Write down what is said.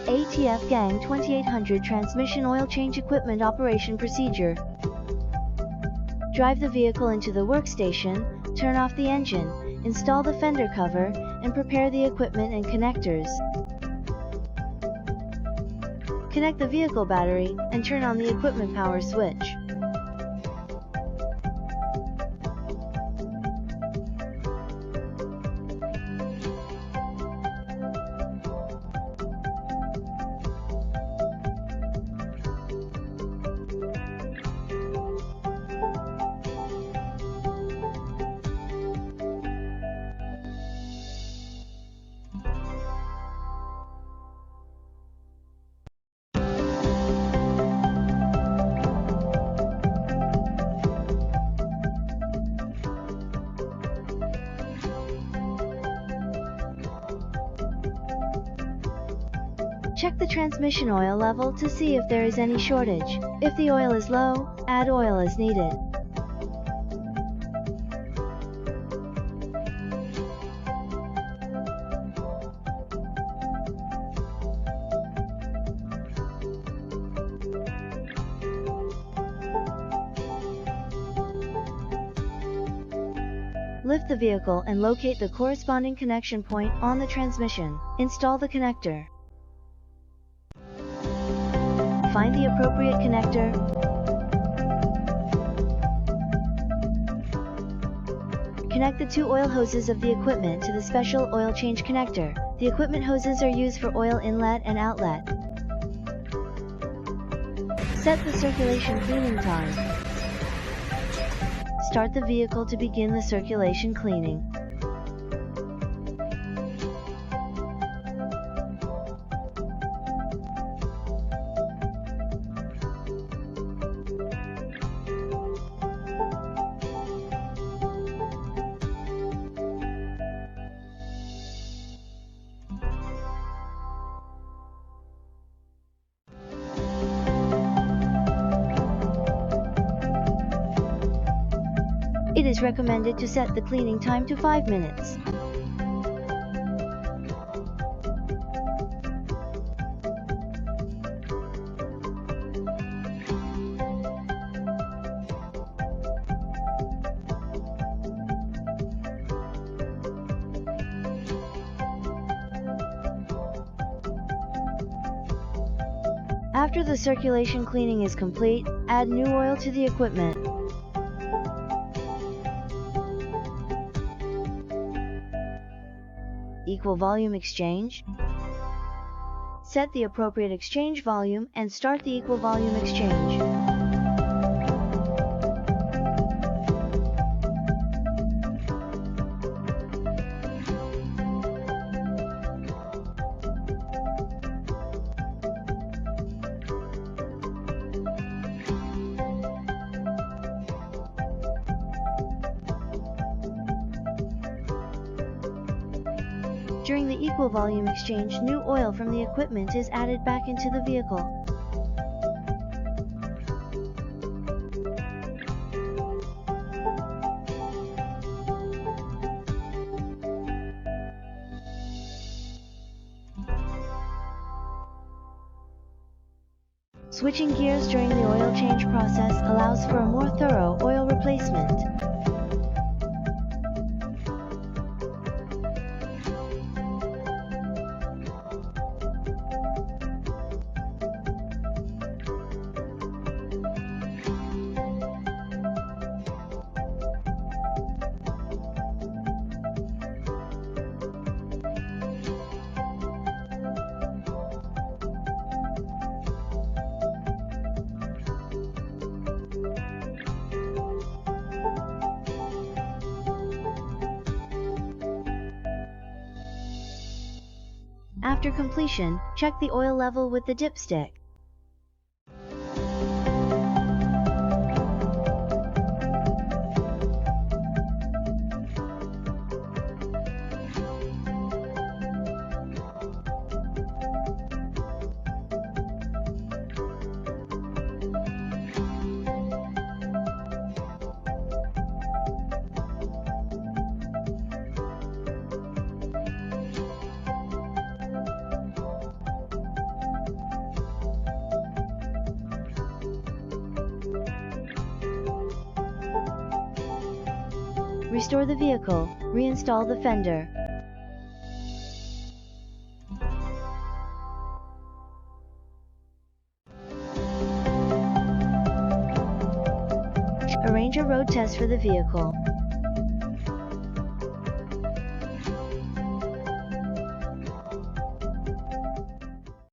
ATF Gang 2800 Transmission Oil Change Equipment Operation Procedure. Drive the vehicle into the workstation, turn off the engine, install the fender cover, and prepare the equipment and connectors. Connect the vehicle battery, and turn on the equipment power switch. Check the transmission oil level to see if there is any shortage. If the oil is low, add oil as needed. Lift the vehicle and locate the corresponding connection point on the transmission. Install the connector. Find the appropriate connector. Connect the two oil hoses of the equipment to the special oil change connector. The equipment hoses are used for oil inlet and outlet. Set the circulation cleaning time. Start the vehicle to begin the circulation cleaning. It is recommended to set the cleaning time to 5 minutes. After the circulation cleaning is complete, add new oil to the equipment. Equal volume exchange. Set the appropriate exchange volume and start the equal volume exchange. During the equal volume exchange, new oil from the equipment is added back into the vehicle. Switching gears during the oil change process allows for a more thorough oil replacement. After completion, check the oil level with the dipstick. Restore the vehicle, reinstall the fender. Arrange a road test for the vehicle.